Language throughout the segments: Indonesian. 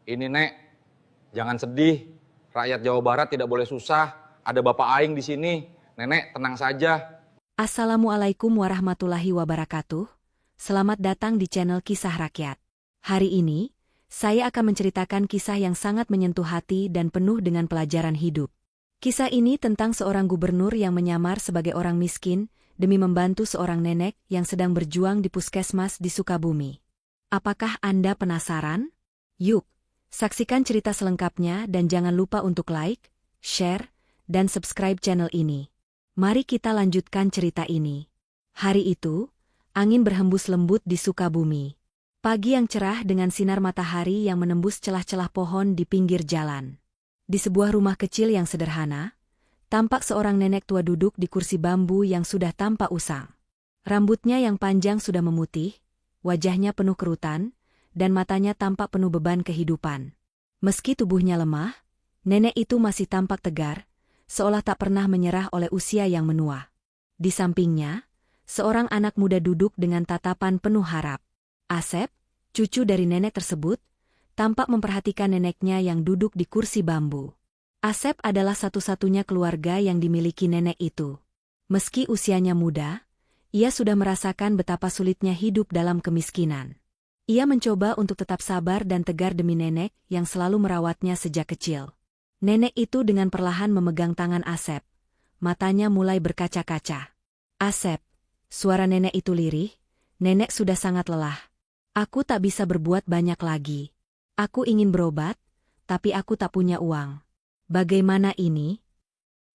Ini Nek, jangan sedih. Rakyat Jawa Barat tidak boleh susah. Ada Bapak Aing di sini. Nenek, tenang saja. Assalamualaikum warahmatullahi wabarakatuh. Selamat datang di channel Kisah Rakyat. Hari ini, saya akan menceritakan kisah yang sangat menyentuh hati dan penuh dengan pelajaran hidup. Kisah ini tentang seorang gubernur yang menyamar sebagai orang miskin demi membantu seorang nenek yang sedang berjuang di puskesmas di Sukabumi. Apakah Anda penasaran? Yuk, saksikan cerita selengkapnya dan jangan lupa untuk like, share, dan subscribe channel ini. Mari kita lanjutkan cerita ini. Hari itu, angin berhembus lembut di Sukabumi. Pagi yang cerah dengan sinar matahari yang menembus celah-celah pohon di pinggir jalan. Di sebuah rumah kecil yang sederhana, tampak seorang nenek tua duduk di kursi bambu yang sudah tampak usang. Rambutnya yang panjang sudah memutih, wajahnya penuh kerutan, dan matanya tampak penuh beban kehidupan. Meski tubuhnya lemah, nenek itu masih tampak tegar, seolah tak pernah menyerah oleh usia yang menua. Di sampingnya, seorang anak muda duduk dengan tatapan penuh harap. Asep, cucu dari nenek tersebut, tampak memperhatikan neneknya yang duduk di kursi bambu. Asep adalah satu-satunya keluarga yang dimiliki nenek itu. Meski usianya muda, ia sudah merasakan betapa sulitnya hidup dalam kemiskinan. Ia mencoba untuk tetap sabar dan tegar demi nenek yang selalu merawatnya sejak kecil. Nenek itu dengan perlahan memegang tangan Asep. Matanya mulai berkaca-kaca. Asep, suara nenek itu lirih, nenek sudah sangat lelah. Aku tak bisa berbuat banyak lagi. Aku ingin berobat, tapi aku tak punya uang. Bagaimana ini?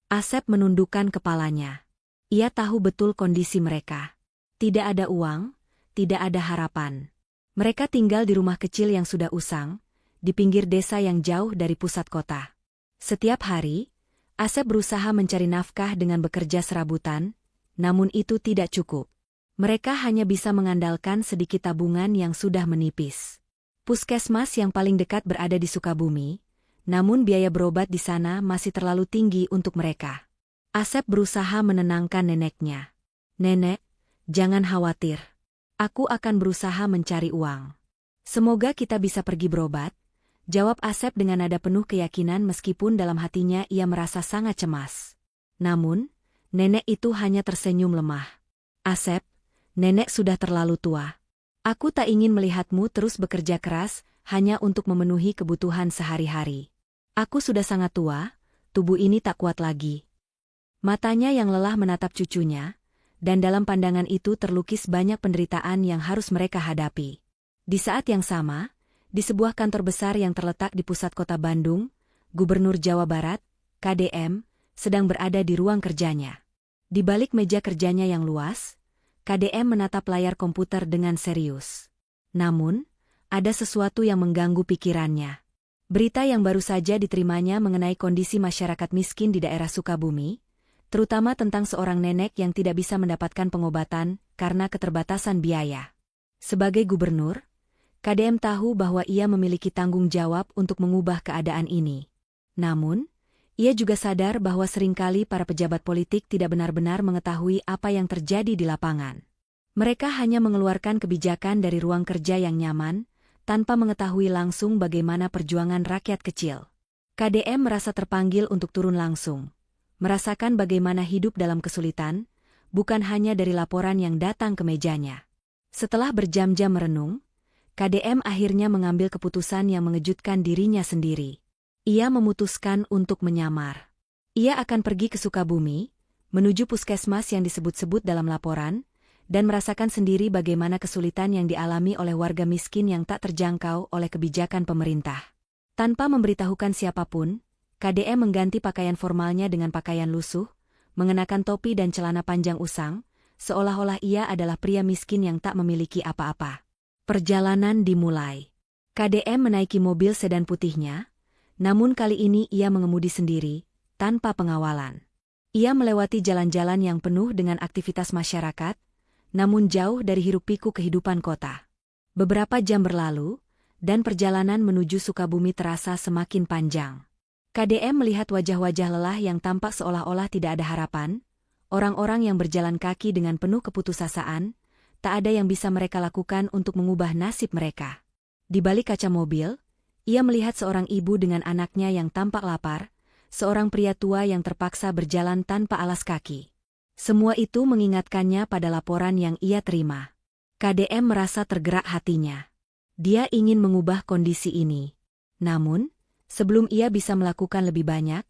Asep menundukkan kepalanya. Ia tahu betul kondisi mereka. Tidak ada uang, tidak ada harapan. Mereka tinggal di rumah kecil yang sudah usang, di pinggir desa yang jauh dari pusat kota. Setiap hari, Asep berusaha mencari nafkah dengan bekerja serabutan, namun itu tidak cukup. Mereka hanya bisa mengandalkan sedikit tabungan yang sudah menipis. Puskesmas yang paling dekat berada di Sukabumi, namun biaya berobat di sana masih terlalu tinggi untuk mereka. Asep berusaha menenangkan neneknya. Nenek, jangan khawatir. Aku akan berusaha mencari uang. Semoga kita bisa pergi berobat, jawab Asep dengan nada penuh keyakinan meskipun dalam hatinya ia merasa sangat cemas. Namun, nenek itu hanya tersenyum lemah. Asep, nenek sudah terlalu tua. Aku tak ingin melihatmu terus bekerja keras hanya untuk memenuhi kebutuhan sehari-hari. Aku sudah sangat tua, tubuh ini tak kuat lagi. Matanya yang lelah menatap cucunya, dan dalam pandangan itu terlukis banyak penderitaan yang harus mereka hadapi. Di saat yang sama, di sebuah kantor besar yang terletak di pusat kota Bandung, Gubernur Jawa Barat, KDM, sedang berada di ruang kerjanya. Di balik meja kerjanya yang luas, KDM menatap layar komputer dengan serius. Namun, ada sesuatu yang mengganggu pikirannya. Berita yang baru saja diterimanya mengenai kondisi masyarakat miskin di daerah Sukabumi, terutama tentang seorang nenek yang tidak bisa mendapatkan pengobatan karena keterbatasan biaya. Sebagai gubernur, KDM tahu bahwa ia memiliki tanggung jawab untuk mengubah keadaan ini. Namun, ia juga sadar bahwa seringkali para pejabat politik tidak benar-benar mengetahui apa yang terjadi di lapangan. Mereka hanya mengeluarkan kebijakan dari ruang kerja yang nyaman, tanpa mengetahui langsung bagaimana perjuangan rakyat kecil. KDM merasa terpanggil untuk turun langsung, merasakan bagaimana hidup dalam kesulitan, bukan hanya dari laporan yang datang ke mejanya. Setelah berjam-jam merenung, KDM akhirnya mengambil keputusan yang mengejutkan dirinya sendiri. Ia memutuskan untuk menyamar. Ia akan pergi ke Sukabumi, menuju puskesmas yang disebut-sebut dalam laporan, dan merasakan sendiri bagaimana kesulitan yang dialami oleh warga miskin yang tak terjangkau oleh kebijakan pemerintah. Tanpa memberitahukan siapapun, KDM mengganti pakaian formalnya dengan pakaian lusuh, mengenakan topi dan celana panjang usang, seolah-olah ia adalah pria miskin yang tak memiliki apa-apa. Perjalanan dimulai. KDM menaiki mobil sedan putihnya, namun kali ini ia mengemudi sendiri, tanpa pengawalan. Ia melewati jalan-jalan yang penuh dengan aktivitas masyarakat, namun jauh dari hiruk-pikuk kehidupan kota. Beberapa jam berlalu, dan perjalanan menuju Sukabumi terasa semakin panjang. KDM melihat wajah-wajah lelah yang tampak seolah-olah tidak ada harapan, orang-orang yang berjalan kaki dengan penuh keputusasaan, tak ada yang bisa mereka lakukan untuk mengubah nasib mereka. Di balik kaca mobil, Ia melihat seorang ibu dengan anaknya yang tampak lapar, seorang pria tua yang terpaksa berjalan tanpa alas kaki. Semua itu mengingatkannya pada laporan yang ia terima. KDM merasa tergerak hatinya. Dia ingin mengubah kondisi ini. Namun, sebelum ia bisa melakukan lebih banyak,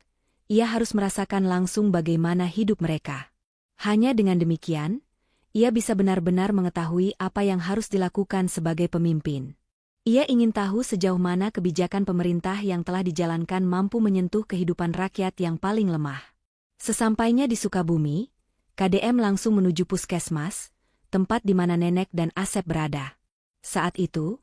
ia harus merasakan langsung bagaimana hidup mereka. Hanya dengan demikian, ia bisa benar-benar mengetahui apa yang harus dilakukan sebagai pemimpin. Ia ingin tahu sejauh mana kebijakan pemerintah yang telah dijalankan mampu menyentuh kehidupan rakyat yang paling lemah. Sesampainya di Sukabumi, KDM langsung menuju puskesmas, tempat di mana Nenek dan Asep berada. Saat itu,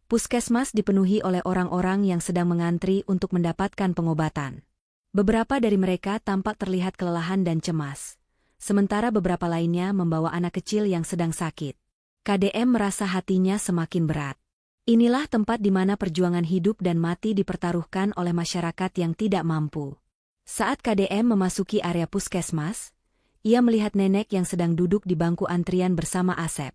puskesmas dipenuhi oleh orang-orang yang sedang mengantri untuk mendapatkan pengobatan. Beberapa dari mereka tampak terlihat kelelahan dan cemas, sementara beberapa lainnya membawa anak kecil yang sedang sakit. KDM merasa hatinya semakin berat. Inilah tempat di mana perjuangan hidup dan mati dipertaruhkan oleh masyarakat yang tidak mampu. Saat KDM memasuki area puskesmas, ia melihat Nenek yang sedang duduk di bangku antrian bersama Asep.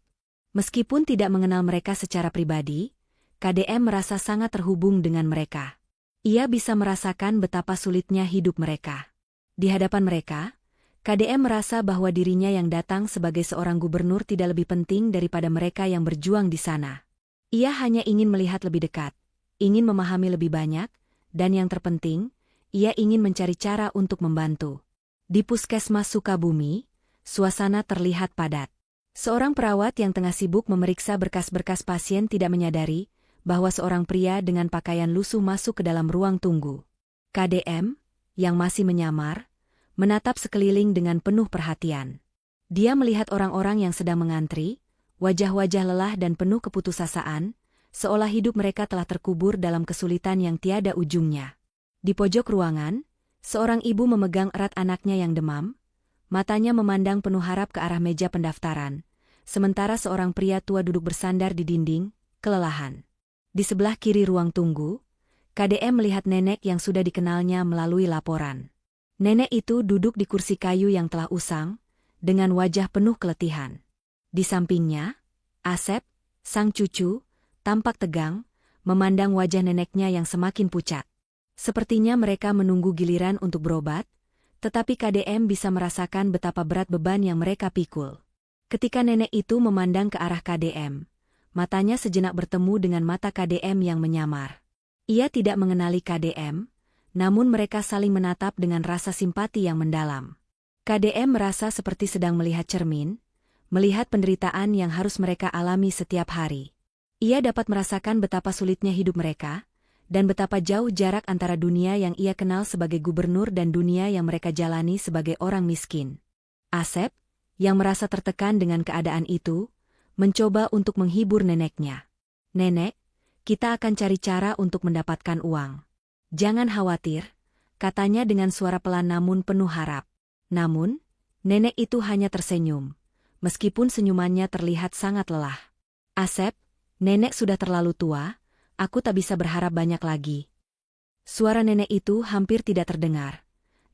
Meskipun tidak mengenal mereka secara pribadi, KDM merasa sangat terhubung dengan mereka. Ia bisa merasakan betapa sulitnya hidup mereka. Di hadapan mereka, KDM merasa bahwa dirinya yang datang sebagai seorang gubernur tidak lebih penting daripada mereka yang berjuang di sana. Ia hanya ingin melihat lebih dekat, ingin memahami lebih banyak, dan yang terpenting, ia ingin mencari cara untuk membantu. Di puskesmas Sukabumi, suasana terlihat padat. Seorang perawat yang tengah sibuk memeriksa berkas-berkas pasien tidak menyadari bahwa seorang pria dengan pakaian lusuh masuk ke dalam ruang tunggu. KDM, yang masih menyamar, menatap sekeliling dengan penuh perhatian. Dia melihat orang-orang yang sedang mengantri, wajah-wajah lelah dan penuh keputusasaan, seolah hidup mereka telah terkubur dalam kesulitan yang tiada ujungnya. Di pojok ruangan, seorang ibu memegang erat anaknya yang demam, matanya memandang penuh harap ke arah meja pendaftaran, sementara seorang pria tua duduk bersandar di dinding, kelelahan. Di sebelah kiri ruang tunggu, KDM melihat Nenek yang sudah dikenalnya melalui laporan. Nenek itu duduk di kursi kayu yang telah usang, dengan wajah penuh keletihan. Di sampingnya, Asep, sang cucu, tampak tegang, memandang wajah neneknya yang semakin pucat. Sepertinya mereka menunggu giliran untuk berobat, tetapi KDM bisa merasakan betapa berat beban yang mereka pikul. Ketika nenek itu memandang ke arah KDM, matanya sejenak bertemu dengan mata KDM yang menyamar. Ia tidak mengenali KDM, namun mereka saling menatap dengan rasa simpati yang mendalam. KDM merasa seperti sedang melihat cermin, melihat penderitaan yang harus mereka alami setiap hari. Ia dapat merasakan betapa sulitnya hidup mereka, dan betapa jauh jarak antara dunia yang ia kenal sebagai gubernur dan dunia yang mereka jalani sebagai orang miskin. Asep, yang merasa tertekan dengan keadaan itu, mencoba untuk menghibur neneknya. "Nenek, kita akan cari cara untuk mendapatkan uang. Jangan khawatir," katanya dengan suara pelan namun penuh harap. Namun, nenek itu hanya tersenyum, meskipun senyumannya terlihat sangat lelah. "Asep, nenek sudah terlalu tua, aku tak bisa berharap banyak lagi." Suara nenek itu hampir tidak terdengar,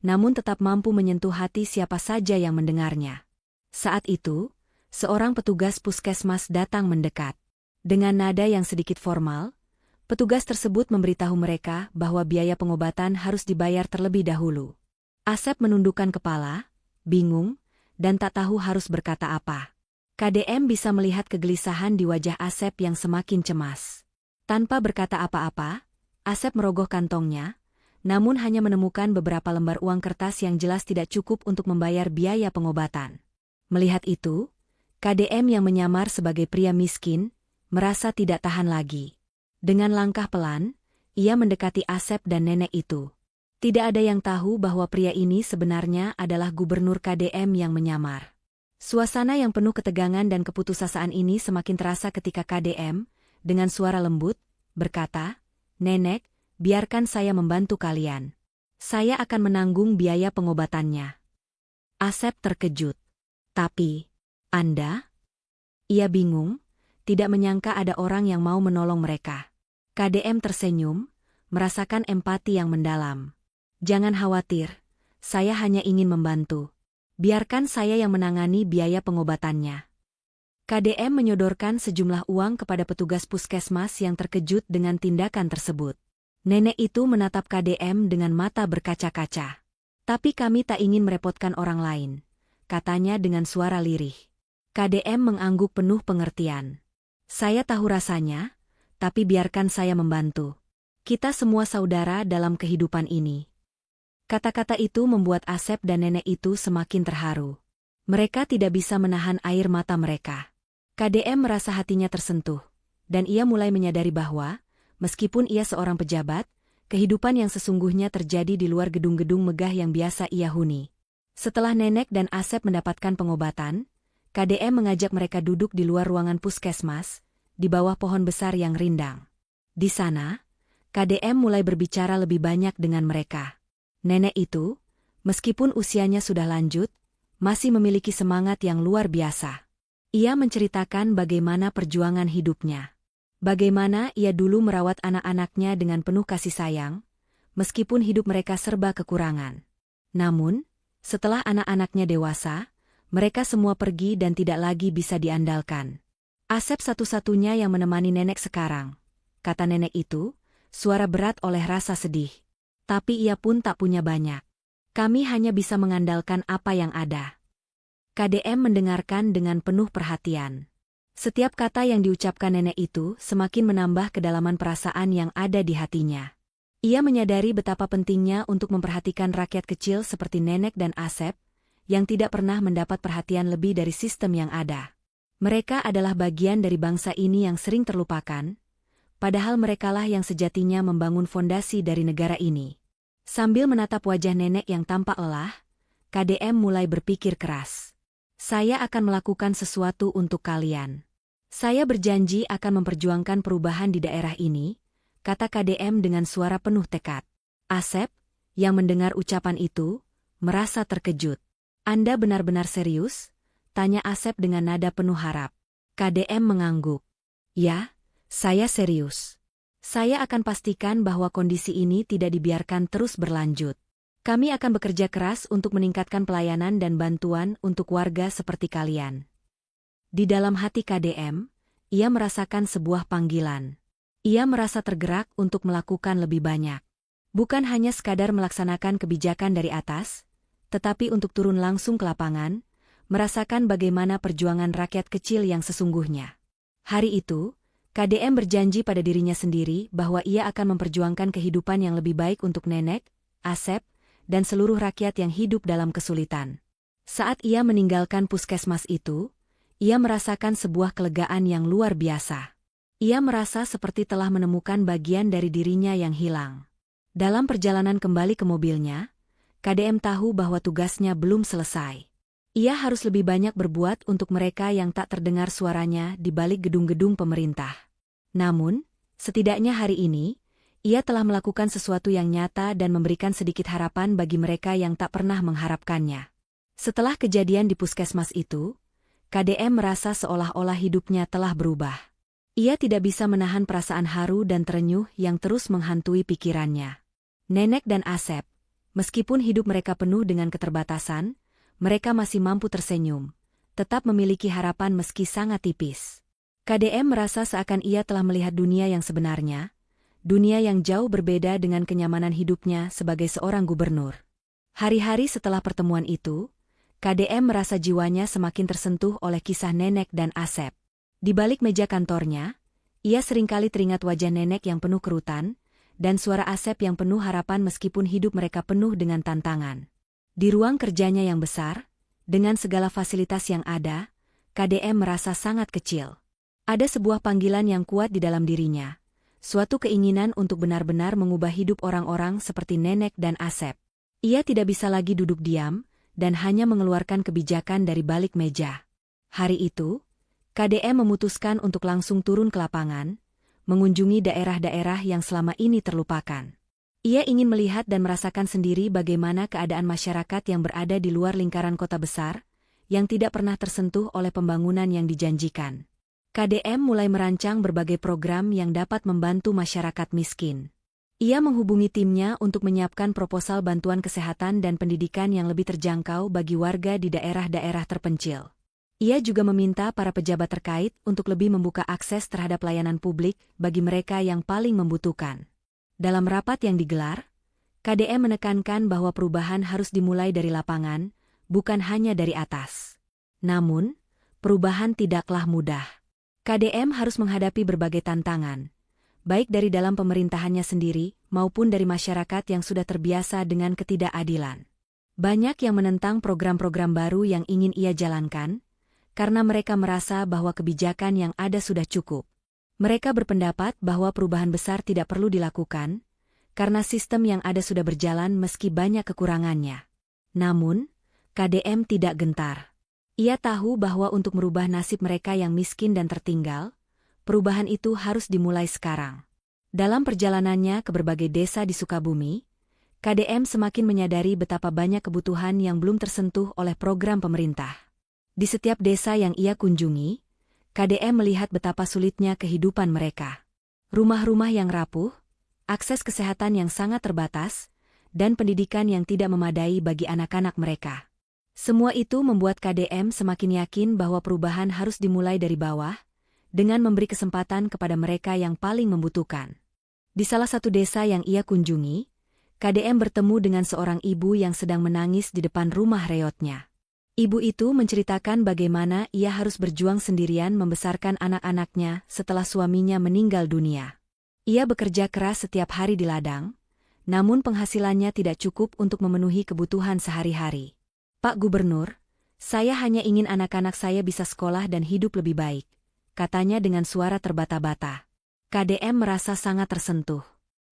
namun tetap mampu menyentuh hati siapa saja yang mendengarnya. Saat itu, seorang petugas puskesmas datang mendekat. Dengan nada yang sedikit formal, petugas tersebut memberitahu mereka bahwa biaya pengobatan harus dibayar terlebih dahulu. Asep menundukkan kepala, bingung, dan tak tahu harus berkata apa. KDM bisa melihat kegelisahan di wajah Asep yang semakin cemas. Tanpa berkata apa-apa, Asep merogoh kantongnya, namun hanya menemukan beberapa lembar uang kertas yang jelas tidak cukup untuk membayar biaya pengobatan. Melihat itu, KDM yang menyamar sebagai pria miskin, merasa tidak tahan lagi. Dengan langkah pelan, ia mendekati Asep dan nenek itu. Tidak ada yang tahu bahwa pria ini sebenarnya adalah gubernur KDM yang menyamar. Suasana yang penuh ketegangan dan keputusasaan ini semakin terasa ketika KDM, dengan suara lembut, berkata, "Nenek, biarkan saya membantu kalian. Saya akan menanggung biaya pengobatannya." Asep terkejut. "Tapi, Anda?" Ia bingung, tidak menyangka ada orang yang mau menolong mereka. KDM tersenyum, merasakan empati yang mendalam. "Jangan khawatir, saya hanya ingin membantu. Biarkan saya yang menangani biaya pengobatannya." KDM menyodorkan sejumlah uang kepada petugas puskesmas yang terkejut dengan tindakan tersebut. Nenek itu menatap KDM dengan mata berkaca-kaca. Tapi kami tak ingin merepotkan orang lain, katanya dengan suara lirih. KDM mengangguk penuh pengertian. Saya tahu rasanya, tapi biarkan saya membantu. Kita semua saudara dalam kehidupan ini. Kata-kata itu membuat Asep dan nenek itu semakin terharu. Mereka tidak bisa menahan air mata mereka. KDM merasa hatinya tersentuh, dan ia mulai menyadari bahwa, meskipun ia seorang pejabat, kehidupan yang sesungguhnya terjadi di luar gedung-gedung megah yang biasa ia huni. Setelah nenek dan Asep mendapatkan pengobatan, KDM mengajak mereka duduk di luar ruangan puskesmas, di bawah pohon besar yang rindang. Di sana, KDM mulai berbicara lebih banyak dengan mereka. Nenek itu, meskipun usianya sudah lanjut, masih memiliki semangat yang luar biasa. Ia menceritakan bagaimana perjuangan hidupnya. Bagaimana ia dulu merawat anak-anaknya dengan penuh kasih sayang, meskipun hidup mereka serba kekurangan. Namun, setelah anak-anaknya dewasa, mereka semua pergi dan tidak lagi bisa diandalkan. Asep satu-satunya yang menemani nenek sekarang, kata nenek itu, suara berat oleh rasa sedih. Tapi ia pun tak punya banyak. Kami hanya bisa mengandalkan apa yang ada. KDM mendengarkan dengan penuh perhatian. Setiap kata yang diucapkan nenek itu semakin menambah kedalaman perasaan yang ada di hatinya. Ia menyadari betapa pentingnya untuk memperhatikan rakyat kecil seperti nenek dan Asep, yang tidak pernah mendapat perhatian lebih dari sistem yang ada. Mereka adalah bagian dari bangsa ini yang sering terlupakan, padahal merekalah yang sejatinya membangun fondasi dari negara ini. Sambil menatap wajah nenek yang tampak lelah, KDM mulai berpikir keras. Saya akan melakukan sesuatu untuk kalian. Saya berjanji akan memperjuangkan perubahan di daerah ini, kata KDM dengan suara penuh tekad. Asep, yang mendengar ucapan itu, merasa terkejut. Anda benar-benar serius? Tanya Asep dengan nada penuh harap. KDM mengangguk. Ya, saya serius. Saya akan pastikan bahwa kondisi ini tidak dibiarkan terus berlanjut. Kami akan bekerja keras untuk meningkatkan pelayanan dan bantuan untuk warga seperti kalian. Di dalam hati KDM, ia merasakan sebuah panggilan. Ia merasa tergerak untuk melakukan lebih banyak. Bukan hanya sekadar melaksanakan kebijakan dari atas, tetapi untuk turun langsung ke lapangan, merasakan bagaimana perjuangan rakyat kecil yang sesungguhnya. Hari itu, KDM berjanji pada dirinya sendiri bahwa ia akan memperjuangkan kehidupan yang lebih baik untuk nenek, Asep, dan seluruh rakyat yang hidup dalam kesulitan. Saat ia meninggalkan puskesmas itu, ia merasakan sebuah kelegaan yang luar biasa. Ia merasa seperti telah menemukan bagian dari dirinya yang hilang. Dalam perjalanan kembali ke mobilnya, KDM tahu bahwa tugasnya belum selesai. Ia harus lebih banyak berbuat untuk mereka yang tak terdengar suaranya di balik gedung-gedung pemerintah. Namun, setidaknya hari ini, ia telah melakukan sesuatu yang nyata dan memberikan sedikit harapan bagi mereka yang tak pernah mengharapkannya. Setelah kejadian di puskesmas itu, KDM merasa seolah-olah hidupnya telah berubah. Ia tidak bisa menahan perasaan haru dan terenyuh yang terus menghantui pikirannya. Nenek dan Asep, meskipun hidup mereka penuh dengan keterbatasan, mereka masih mampu tersenyum, tetap memiliki harapan meski sangat tipis. KDM merasa seakan ia telah melihat dunia yang sebenarnya, dunia yang jauh berbeda dengan kenyamanan hidupnya sebagai seorang gubernur. Hari-hari setelah pertemuan itu, KDM merasa jiwanya semakin tersentuh oleh kisah nenek dan Asep. Di balik meja kantornya, ia seringkali teringat wajah nenek yang penuh kerutan, dan suara Asep yang penuh harapan meskipun hidup mereka penuh dengan tantangan. Di ruang kerjanya yang besar, dengan segala fasilitas yang ada, KDM merasa sangat kecil. Ada sebuah panggilan yang kuat di dalam dirinya, suatu keinginan untuk benar-benar mengubah hidup orang-orang seperti nenek dan Asep. Ia tidak bisa lagi duduk diam, dan hanya mengeluarkan kebijakan dari balik meja. Hari itu, KDM memutuskan untuk langsung turun ke lapangan, mengunjungi daerah-daerah yang selama ini terlupakan. Ia ingin melihat dan merasakan sendiri bagaimana keadaan masyarakat yang berada di luar lingkaran kota besar, yang tidak pernah tersentuh oleh pembangunan yang dijanjikan. KDM mulai merancang berbagai program yang dapat membantu masyarakat miskin. Ia menghubungi timnya untuk menyiapkan proposal bantuan kesehatan dan pendidikan yang lebih terjangkau bagi warga di daerah-daerah terpencil. Ia juga meminta para pejabat terkait untuk lebih membuka akses terhadap layanan publik bagi mereka yang paling membutuhkan. Dalam rapat yang digelar, KDM menekankan bahwa perubahan harus dimulai dari lapangan, bukan hanya dari atas. Namun, perubahan tidaklah mudah. KDM harus menghadapi berbagai tantangan, baik dari dalam pemerintahannya sendiri maupun dari masyarakat yang sudah terbiasa dengan ketidakadilan. Banyak yang menentang program-program baru yang ingin ia jalankan, karena mereka merasa bahwa kebijakan yang ada sudah cukup. Mereka berpendapat bahwa perubahan besar tidak perlu dilakukan, karena sistem yang ada sudah berjalan meski banyak kekurangannya. Namun, KDM tidak gentar. Ia tahu bahwa untuk merubah nasib mereka yang miskin dan tertinggal, perubahan itu harus dimulai sekarang. Dalam perjalanannya ke berbagai desa di Sukabumi, KDM semakin menyadari betapa banyak kebutuhan yang belum tersentuh oleh program pemerintah. Di setiap desa yang ia kunjungi, KDM melihat betapa sulitnya kehidupan mereka. Rumah-rumah yang rapuh, akses kesehatan yang sangat terbatas, dan pendidikan yang tidak memadai bagi anak-anak mereka. Semua itu membuat KDM semakin yakin bahwa perubahan harus dimulai dari bawah, dengan memberi kesempatan kepada mereka yang paling membutuhkan. Di salah satu desa yang ia kunjungi, KDM bertemu dengan seorang ibu yang sedang menangis di depan rumah reotnya. Ibu itu menceritakan bagaimana ia harus berjuang sendirian membesarkan anak-anaknya setelah suaminya meninggal dunia. Ia bekerja keras setiap hari di ladang, namun penghasilannya tidak cukup untuk memenuhi kebutuhan sehari-hari. "Pak Gubernur, saya hanya ingin anak-anak saya bisa sekolah dan hidup lebih baik," katanya dengan suara terbata-bata. KDM merasa sangat tersentuh.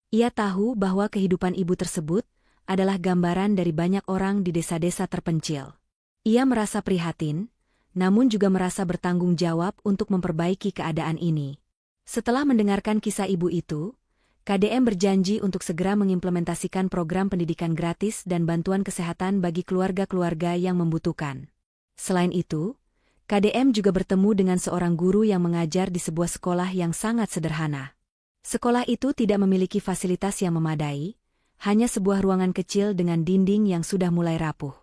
Ia tahu bahwa kehidupan ibu tersebut adalah gambaran dari banyak orang di desa-desa terpencil. Ia merasa prihatin, namun juga merasa bertanggung jawab untuk memperbaiki keadaan ini. Setelah mendengarkan kisah ibu itu, KDM berjanji untuk segera mengimplementasikan program pendidikan gratis dan bantuan kesehatan bagi keluarga-keluarga yang membutuhkan. Selain itu, KDM juga bertemu dengan seorang guru yang mengajar di sebuah sekolah yang sangat sederhana. Sekolah itu tidak memiliki fasilitas yang memadai, hanya sebuah ruangan kecil dengan dinding yang sudah mulai rapuh.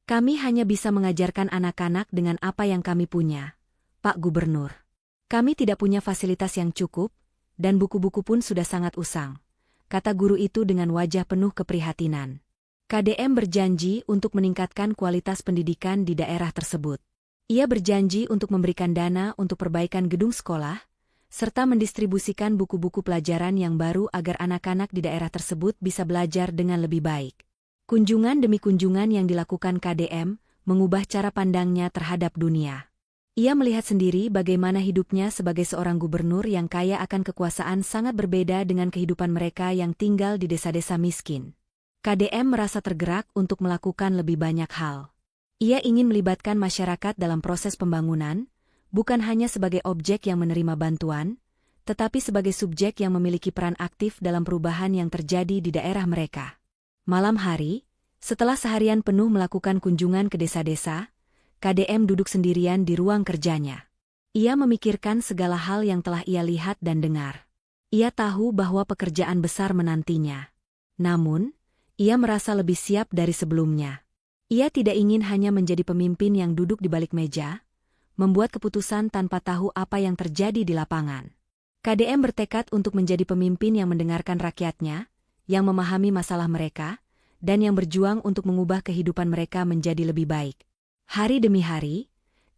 "Kami hanya bisa mengajarkan anak-anak dengan apa yang kami punya, Pak Gubernur. Kami tidak punya fasilitas yang cukup, dan buku-buku pun sudah sangat usang," kata guru itu dengan wajah penuh keprihatinan. KDM berjanji untuk meningkatkan kualitas pendidikan di daerah tersebut. Ia berjanji untuk memberikan dana untuk perbaikan gedung sekolah, serta mendistribusikan buku-buku pelajaran yang baru agar anak-anak di daerah tersebut bisa belajar dengan lebih baik. Kunjungan demi kunjungan yang dilakukan KDM mengubah cara pandangnya terhadap dunia. Ia melihat sendiri bagaimana hidupnya sebagai seorang gubernur yang kaya akan kekuasaan sangat berbeda dengan kehidupan mereka yang tinggal di desa-desa miskin. KDM merasa tergerak untuk melakukan lebih banyak hal. Ia ingin melibatkan masyarakat dalam proses pembangunan, bukan hanya sebagai objek yang menerima bantuan, tetapi sebagai subjek yang memiliki peran aktif dalam perubahan yang terjadi di daerah mereka. Malam hari, setelah seharian penuh melakukan kunjungan ke desa-desa, KDM duduk sendirian di ruang kerjanya. Ia memikirkan segala hal yang telah ia lihat dan dengar. Ia tahu bahwa pekerjaan besar menantinya. Namun, ia merasa lebih siap dari sebelumnya. Ia tidak ingin hanya menjadi pemimpin yang duduk di balik meja, membuat keputusan tanpa tahu apa yang terjadi di lapangan. KDM bertekad untuk menjadi pemimpin yang mendengarkan rakyatnya, yang memahami masalah mereka, dan yang berjuang untuk mengubah kehidupan mereka menjadi lebih baik. Hari demi hari,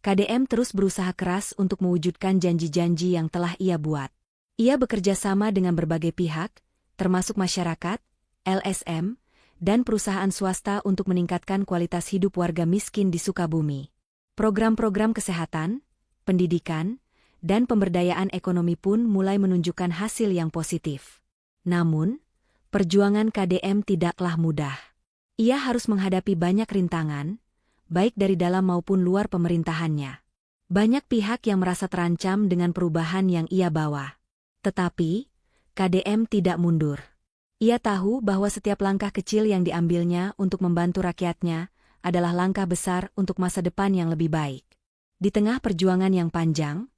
KDM terus berusaha keras untuk mewujudkan janji-janji yang telah ia buat. Ia bekerja sama dengan berbagai pihak, termasuk masyarakat, LSM, dan perusahaan swasta untuk meningkatkan kualitas hidup warga miskin di Sukabumi. Program-program kesehatan, pendidikan, dan pemberdayaan ekonomi pun mulai menunjukkan hasil yang positif. Namun, perjuangan KDM tidaklah mudah. Ia harus menghadapi banyak rintangan, baik dari dalam maupun luar pemerintahannya. Banyak pihak yang merasa terancam dengan perubahan yang ia bawa. Tetapi, KDM tidak mundur. Ia tahu bahwa setiap langkah kecil yang diambilnya untuk membantu rakyatnya adalah langkah besar untuk masa depan yang lebih baik. Di tengah perjuangan yang panjang,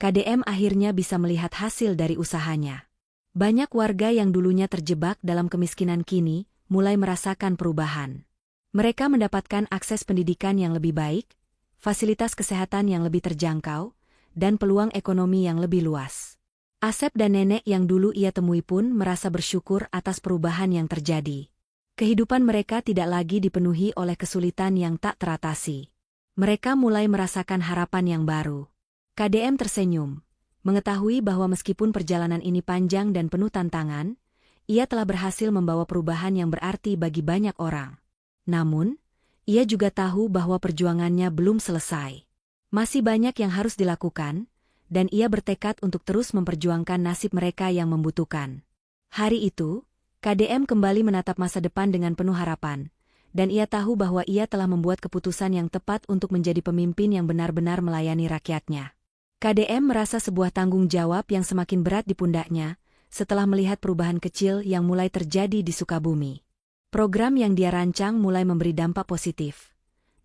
KDM akhirnya bisa melihat hasil dari usahanya. Banyak warga yang dulunya terjebak dalam kemiskinan kini mulai merasakan perubahan. Mereka mendapatkan akses pendidikan yang lebih baik, fasilitas kesehatan yang lebih terjangkau, dan peluang ekonomi yang lebih luas. Asep dan nenek yang dulu ia temui pun merasa bersyukur atas perubahan yang terjadi. Kehidupan mereka tidak lagi dipenuhi oleh kesulitan yang tak teratasi. Mereka mulai merasakan harapan yang baru. KDM tersenyum, mengetahui bahwa meskipun perjalanan ini panjang dan penuh tantangan, ia telah berhasil membawa perubahan yang berarti bagi banyak orang. Namun, ia juga tahu bahwa perjuangannya belum selesai. Masih banyak yang harus dilakukan, dan ia bertekad untuk terus memperjuangkan nasib mereka yang membutuhkan. Hari itu, KDM kembali menatap masa depan dengan penuh harapan, dan ia tahu bahwa ia telah membuat keputusan yang tepat untuk menjadi pemimpin yang benar-benar melayani rakyatnya. KDM merasa sebuah tanggung jawab yang semakin berat di pundaknya, setelah melihat perubahan kecil yang mulai terjadi di Sukabumi. Program yang dia rancang mulai memberi dampak positif.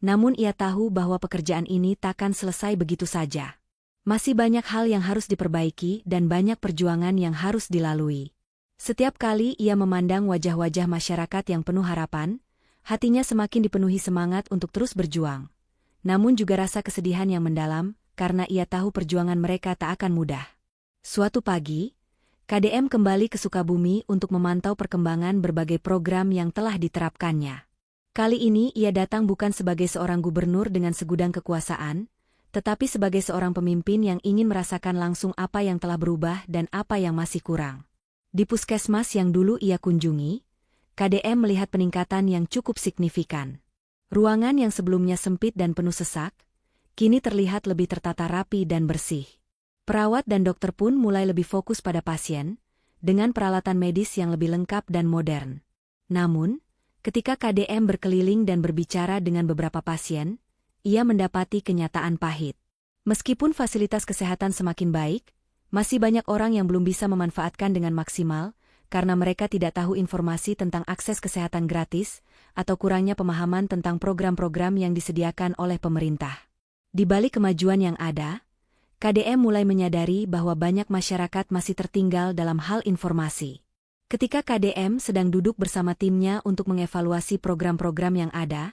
Namun ia tahu bahwa pekerjaan ini takkan selesai begitu saja. Masih banyak hal yang harus diperbaiki dan banyak perjuangan yang harus dilalui. Setiap kali ia memandang wajah-wajah masyarakat yang penuh harapan, hatinya semakin dipenuhi semangat untuk terus berjuang. Namun juga rasa kesedihan yang mendalam, karena ia tahu perjuangan mereka tak akan mudah. Suatu pagi, KDM kembali ke Sukabumi untuk memantau perkembangan berbagai program yang telah diterapkannya. Kali ini ia datang bukan sebagai seorang gubernur dengan segudang kekuasaan, tetapi sebagai seorang pemimpin yang ingin merasakan langsung apa yang telah berubah dan apa yang masih kurang. Di puskesmas yang dulu ia kunjungi, KDM melihat peningkatan yang cukup signifikan. Ruangan yang sebelumnya sempit dan penuh sesak, kini terlihat lebih tertata rapi dan bersih. Perawat dan dokter pun mulai lebih fokus pada pasien, dengan peralatan medis yang lebih lengkap dan modern. Namun, ketika KDM berkeliling dan berbicara dengan beberapa pasien, ia mendapati kenyataan pahit. Meskipun fasilitas kesehatan semakin baik, masih banyak orang yang belum bisa memanfaatkan dengan maksimal, karena mereka tidak tahu informasi tentang akses kesehatan gratis, atau kurangnya pemahaman tentang program-program yang disediakan oleh pemerintah. Di balik kemajuan yang ada, KDM mulai menyadari bahwa banyak masyarakat masih tertinggal dalam hal informasi. Ketika KDM sedang duduk bersama timnya untuk mengevaluasi program-program yang ada,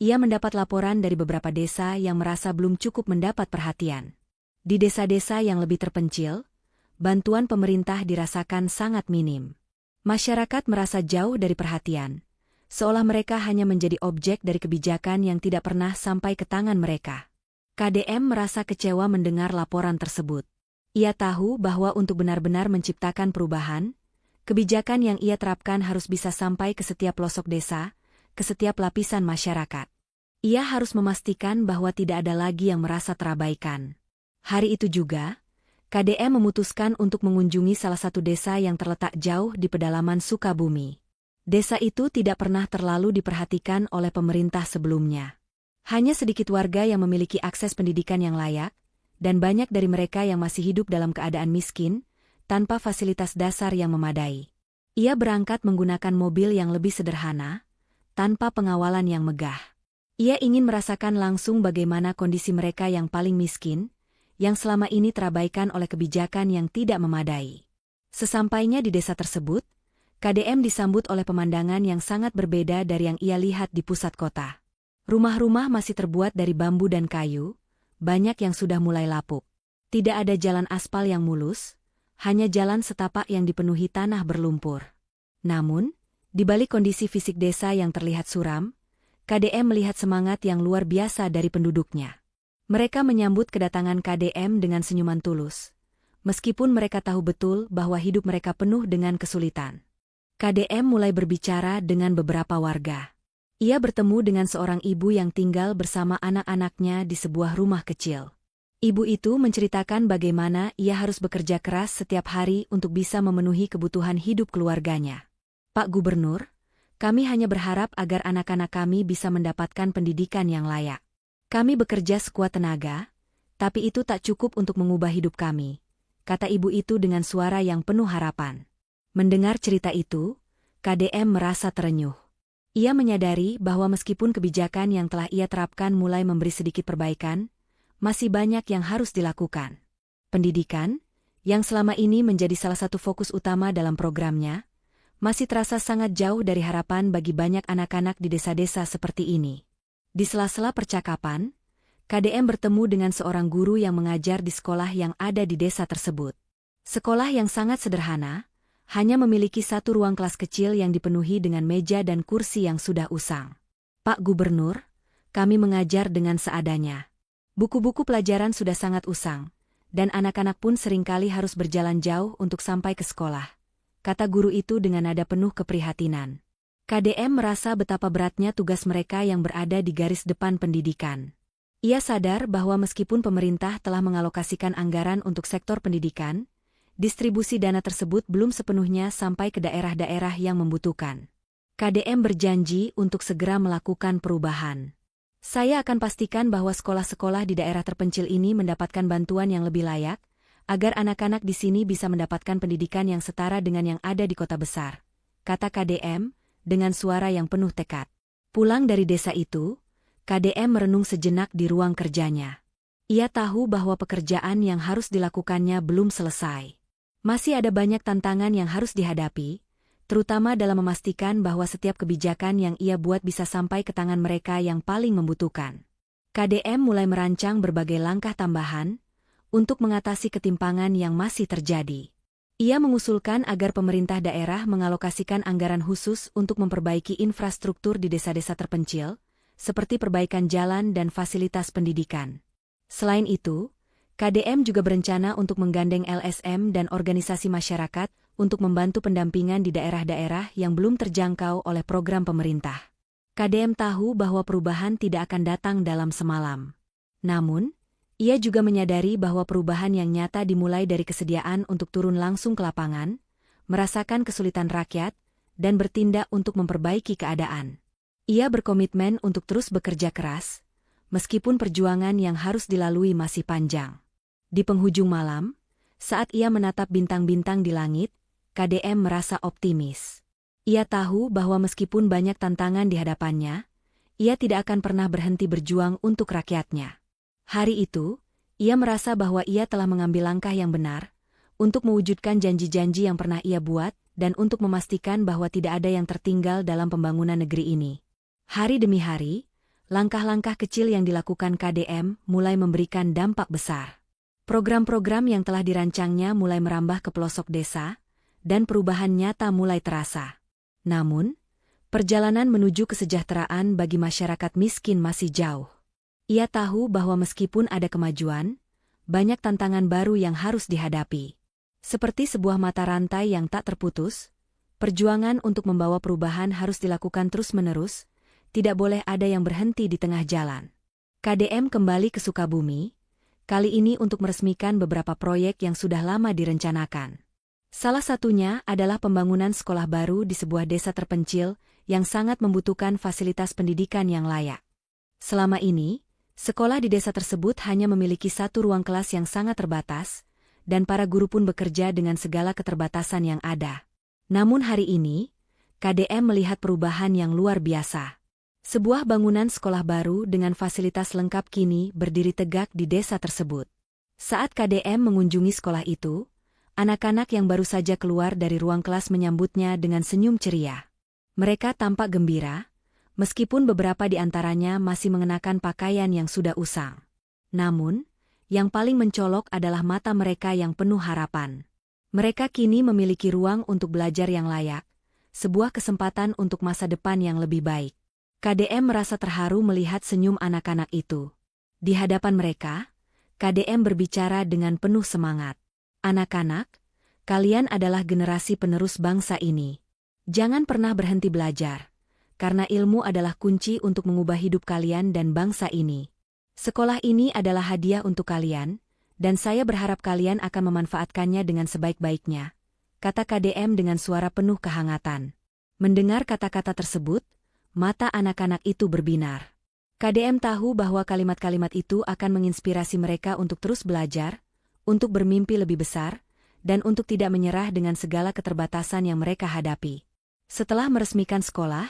ia mendapat laporan dari beberapa desa yang merasa belum cukup mendapat perhatian. Di desa-desa yang lebih terpencil, bantuan pemerintah dirasakan sangat minim. Masyarakat merasa jauh dari perhatian, seolah mereka hanya menjadi objek dari kebijakan yang tidak pernah sampai ke tangan mereka. KDM merasa kecewa mendengar laporan tersebut. Ia tahu bahwa untuk benar-benar menciptakan perubahan, kebijakan yang ia terapkan harus bisa sampai ke setiap pelosok desa, ke setiap lapisan masyarakat. Ia harus memastikan bahwa tidak ada lagi yang merasa terabaikan. Hari itu juga, KDM memutuskan untuk mengunjungi salah satu desa yang terletak jauh di pedalaman Sukabumi. Desa itu tidak pernah terlalu diperhatikan oleh pemerintah sebelumnya. Hanya sedikit warga yang memiliki akses pendidikan yang layak, dan banyak dari mereka yang masih hidup dalam keadaan miskin, tanpa fasilitas dasar yang memadai. Ia berangkat menggunakan mobil yang lebih sederhana, tanpa pengawalan yang megah. Ia ingin merasakan langsung bagaimana kondisi mereka yang paling miskin, yang selama ini terabaikan oleh kebijakan yang tidak memadai. Sesampainya di desa tersebut, KDM disambut oleh pemandangan yang sangat berbeda dari yang ia lihat di pusat kota. Rumah-rumah masih terbuat dari bambu dan kayu, banyak yang sudah mulai lapuk. Tidak ada jalan aspal yang mulus, hanya jalan setapak yang dipenuhi tanah berlumpur. Namun, di balik kondisi fisik desa yang terlihat suram, KDM melihat semangat yang luar biasa dari penduduknya. Mereka menyambut kedatangan KDM dengan senyuman tulus, meskipun mereka tahu betul bahwa hidup mereka penuh dengan kesulitan. KDM mulai berbicara dengan beberapa warga. Ia bertemu dengan seorang ibu yang tinggal bersama anak-anaknya di sebuah rumah kecil. Ibu itu menceritakan bagaimana ia harus bekerja keras setiap hari untuk bisa memenuhi kebutuhan hidup keluarganya. "Pak Gubernur, kami hanya berharap agar anak-anak kami bisa mendapatkan pendidikan yang layak. Kami bekerja sekuat tenaga, tapi itu tak cukup untuk mengubah hidup kami," kata ibu itu dengan suara yang penuh harapan. Mendengar cerita itu, KDM merasa terenyuh. Ia menyadari bahwa meskipun kebijakan yang telah ia terapkan mulai memberi sedikit perbaikan, masih banyak yang harus dilakukan. Pendidikan, yang selama ini menjadi salah satu fokus utama dalam programnya, masih terasa sangat jauh dari harapan bagi banyak anak-anak di desa-desa seperti ini. Di sela-sela percakapan, KDM bertemu dengan seorang guru yang mengajar di sekolah yang ada di desa tersebut. Sekolah yang sangat sederhana, hanya memiliki satu ruang kelas kecil yang dipenuhi dengan meja dan kursi yang sudah usang. Pak Gubernur, kami mengajar dengan seadanya. Buku-buku pelajaran sudah sangat usang, dan anak-anak pun seringkali harus berjalan jauh untuk sampai ke sekolah, kata guru itu dengan nada penuh keprihatinan. KDM merasa betapa beratnya tugas mereka yang berada di garis depan pendidikan. Ia sadar bahwa meskipun pemerintah telah mengalokasikan anggaran untuk sektor pendidikan, distribusi dana tersebut belum sepenuhnya sampai ke daerah-daerah yang membutuhkan. KDM berjanji untuk segera melakukan perubahan. Saya akan pastikan bahwa sekolah-sekolah di daerah terpencil ini mendapatkan bantuan yang lebih layak, agar anak-anak di sini bisa mendapatkan pendidikan yang setara dengan yang ada di kota besar, kata KDM, dengan suara yang penuh tekad. Pulang dari desa itu, KDM merenung sejenak di ruang kerjanya. Ia tahu bahwa pekerjaan yang harus dilakukannya belum selesai. Masih ada banyak tantangan yang harus dihadapi, terutama dalam memastikan bahwa setiap kebijakan yang ia buat bisa sampai ke tangan mereka yang paling membutuhkan. KDM mulai merancang berbagai langkah tambahan untuk mengatasi ketimpangan yang masih terjadi. Ia mengusulkan agar pemerintah daerah mengalokasikan anggaran khusus untuk memperbaiki infrastruktur di desa-desa terpencil, seperti perbaikan jalan dan fasilitas pendidikan. Selain itu, KDM juga berencana untuk menggandeng LSM dan organisasi masyarakat untuk membantu pendampingan di daerah-daerah yang belum terjangkau oleh program pemerintah. KDM tahu bahwa perubahan tidak akan datang dalam semalam. Namun, ia juga menyadari bahwa perubahan yang nyata dimulai dari kesediaan untuk turun langsung ke lapangan, merasakan kesulitan rakyat, dan bertindak untuk memperbaiki keadaan. Ia berkomitmen untuk terus bekerja keras, meskipun perjuangan yang harus dilalui masih panjang. Di penghujung malam, saat ia menatap bintang-bintang di langit, KDM merasa optimis. Ia tahu bahwa meskipun banyak tantangan di hadapannya, ia tidak akan pernah berhenti berjuang untuk rakyatnya. Hari itu, ia merasa bahwa ia telah mengambil langkah yang benar untuk mewujudkan janji-janji yang pernah ia buat dan untuk memastikan bahwa tidak ada yang tertinggal dalam pembangunan negeri ini. Hari demi hari, langkah-langkah kecil yang dilakukan KDM mulai memberikan dampak besar. Program-program yang telah dirancangnya mulai merambah ke pelosok desa, dan perubahan nyata mulai terasa. Namun, perjalanan menuju kesejahteraan bagi masyarakat miskin masih jauh. Ia tahu bahwa meskipun ada kemajuan, banyak tantangan baru yang harus dihadapi. Seperti sebuah mata rantai yang tak terputus, perjuangan untuk membawa perubahan harus dilakukan terus-menerus, tidak boleh ada yang berhenti di tengah jalan. KDM kembali ke Sukabumi, kali ini untuk meresmikan beberapa proyek yang sudah lama direncanakan. Salah satunya adalah pembangunan sekolah baru di sebuah desa terpencil yang sangat membutuhkan fasilitas pendidikan yang layak. Selama ini, sekolah di desa tersebut hanya memiliki satu ruang kelas yang sangat terbatas, dan para guru pun bekerja dengan segala keterbatasan yang ada. Namun hari ini, KDM melihat perubahan yang luar biasa. Sebuah bangunan sekolah baru dengan fasilitas lengkap kini berdiri tegak di desa tersebut. Saat KDM mengunjungi sekolah itu, anak-anak yang baru saja keluar dari ruang kelas menyambutnya dengan senyum ceria. Mereka tampak gembira, meskipun beberapa di antaranya masih mengenakan pakaian yang sudah usang. Namun, yang paling mencolok adalah mata mereka yang penuh harapan. Mereka kini memiliki ruang untuk belajar yang layak, sebuah kesempatan untuk masa depan yang lebih baik. KDM merasa terharu melihat senyum anak-anak itu. Di hadapan mereka, KDM berbicara dengan penuh semangat. Anak-anak, kalian adalah generasi penerus bangsa ini. Jangan pernah berhenti belajar, karena ilmu adalah kunci untuk mengubah hidup kalian dan bangsa ini. Sekolah ini adalah hadiah untuk kalian, dan saya berharap kalian akan memanfaatkannya dengan sebaik-baiknya, kata KDM dengan suara penuh kehangatan. Mendengar kata-kata tersebut, mata anak-anak itu berbinar. KDM tahu bahwa kalimat-kalimat itu akan menginspirasi mereka untuk terus belajar, untuk bermimpi lebih besar, dan untuk tidak menyerah dengan segala keterbatasan yang mereka hadapi. Setelah meresmikan sekolah,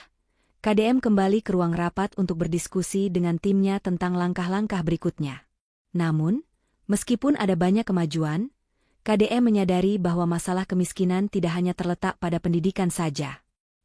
KDM kembali ke ruang rapat untuk berdiskusi dengan timnya tentang langkah-langkah berikutnya. Namun, meskipun ada banyak kemajuan, KDM menyadari bahwa masalah kemiskinan tidak hanya terletak pada pendidikan saja.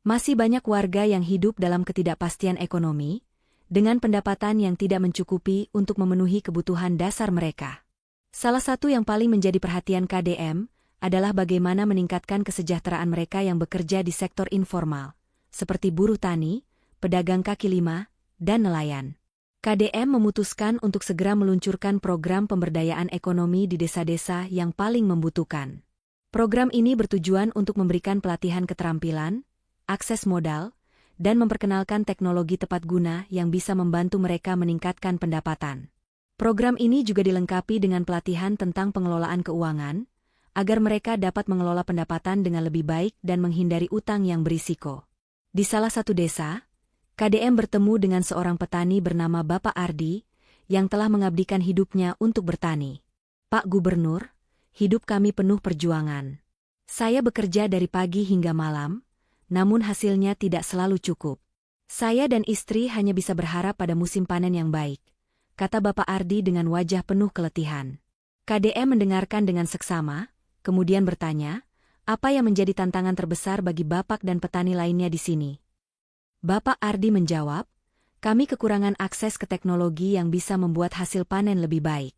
Masih banyak warga yang hidup dalam ketidakpastian ekonomi, dengan pendapatan yang tidak mencukupi untuk memenuhi kebutuhan dasar mereka. Salah satu yang paling menjadi perhatian KDM adalah bagaimana meningkatkan kesejahteraan mereka yang bekerja di sektor informal, seperti buruh tani, pedagang kaki lima, dan nelayan. KDM memutuskan untuk segera meluncurkan program pemberdayaan ekonomi di desa-desa yang paling membutuhkan. Program ini bertujuan untuk memberikan pelatihan keterampilan, akses modal, dan memperkenalkan teknologi tepat guna yang bisa membantu mereka meningkatkan pendapatan. Program ini juga dilengkapi dengan pelatihan tentang pengelolaan keuangan, agar mereka dapat mengelola pendapatan dengan lebih baik dan menghindari utang yang berisiko. Di salah satu desa, KDM bertemu dengan seorang petani bernama Bapak Ardi, yang telah mengabdikan hidupnya untuk bertani. "Pak Gubernur, hidup kami penuh perjuangan. Saya bekerja dari pagi hingga malam, namun hasilnya tidak selalu cukup. Saya dan istri hanya bisa berharap pada musim panen yang baik," kata Bapak Ardi dengan wajah penuh keletihan. KDM mendengarkan dengan seksama, kemudian bertanya, apa yang menjadi tantangan terbesar bagi Bapak dan petani lainnya di sini? Bapak Ardi menjawab, "Kami kekurangan akses ke teknologi yang bisa membuat hasil panen lebih baik.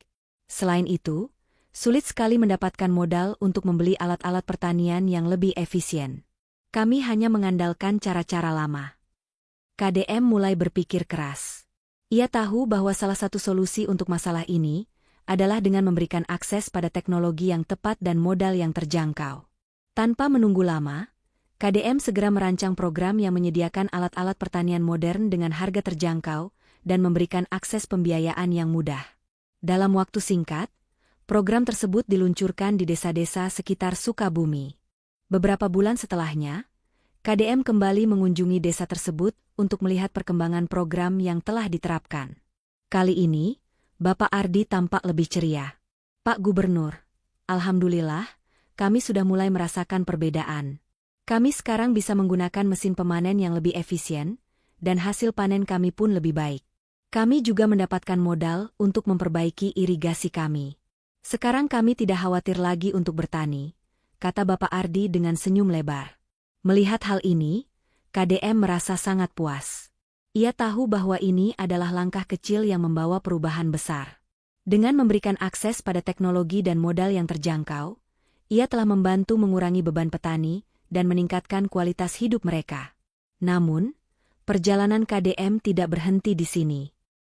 Selain itu, sulit sekali mendapatkan modal untuk membeli alat-alat pertanian yang lebih efisien. Kami hanya mengandalkan cara-cara lama." KDM mulai berpikir keras. Ia tahu bahwa salah satu solusi untuk masalah ini adalah dengan memberikan akses pada teknologi yang tepat dan modal yang terjangkau. Tanpa menunggu lama, KDM segera merancang program yang menyediakan alat-alat pertanian modern dengan harga terjangkau dan memberikan akses pembiayaan yang mudah. Dalam waktu singkat, program tersebut diluncurkan di desa-desa sekitar Sukabumi. Beberapa bulan setelahnya, KDM kembali mengunjungi desa tersebut untuk melihat perkembangan program yang telah diterapkan. Kali ini, Bapak Ardi tampak lebih ceria. "Pak Gubernur, alhamdulillah, kami sudah mulai merasakan perbedaan. Kami sekarang bisa menggunakan mesin pemanen yang lebih efisien, dan hasil panen kami pun lebih baik. Kami juga mendapatkan modal untuk memperbaiki irigasi kami. Sekarang kami tidak khawatir lagi untuk bertani," kata Bapak Ardi dengan senyum lebar. Melihat hal ini, KDM merasa sangat puas. Ia tahu bahwa ini adalah langkah kecil yang membawa perubahan besar. Dengan memberikan akses pada teknologi dan modal yang terjangkau, ia telah membantu mengurangi beban petani dan meningkatkan kualitas hidup mereka. Namun, perjalanan KDM tidak berhenti di sini.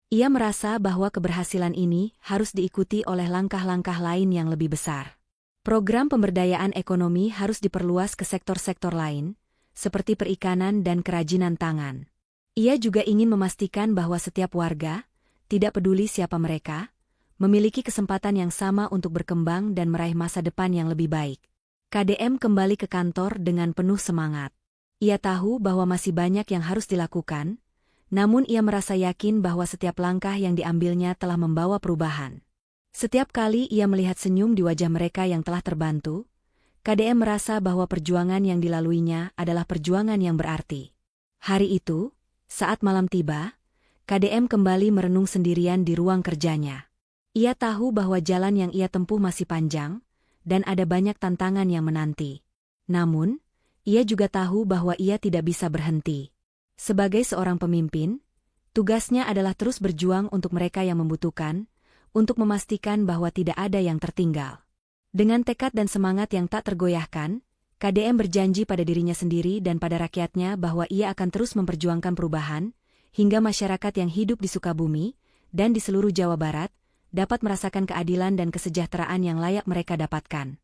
Ia merasa bahwa keberhasilan ini harus diikuti oleh langkah-langkah lain yang lebih besar. Program pemberdayaan ekonomi harus diperluas ke sektor-sektor lain, seperti perikanan dan kerajinan tangan. Ia juga ingin memastikan bahwa setiap warga, tidak peduli siapa mereka, memiliki kesempatan yang sama untuk berkembang dan meraih masa depan yang lebih baik. KDM kembali ke kantor dengan penuh semangat. Ia tahu bahwa masih banyak yang harus dilakukan, namun ia merasa yakin bahwa setiap langkah yang diambilnya telah membawa perubahan. Setiap kali ia melihat senyum di wajah mereka yang telah terbantu, KDM merasa bahwa perjuangan yang dilaluinya adalah perjuangan yang berarti. Hari itu, saat malam tiba, KDM kembali merenung sendirian di ruang kerjanya. Ia tahu bahwa jalan yang ia tempuh masih panjang, dan ada banyak tantangan yang menanti. Namun, ia juga tahu bahwa ia tidak bisa berhenti. Sebagai seorang pemimpin, tugasnya adalah terus berjuang untuk mereka yang membutuhkan, untuk memastikan bahwa tidak ada yang tertinggal. Dengan tekad dan semangat yang tak tergoyahkan, KDM berjanji pada dirinya sendiri dan pada rakyatnya bahwa ia akan terus memperjuangkan perubahan, hingga masyarakat yang hidup di Sukabumi, dan di seluruh Jawa Barat, dapat merasakan keadilan dan kesejahteraan yang layak mereka dapatkan.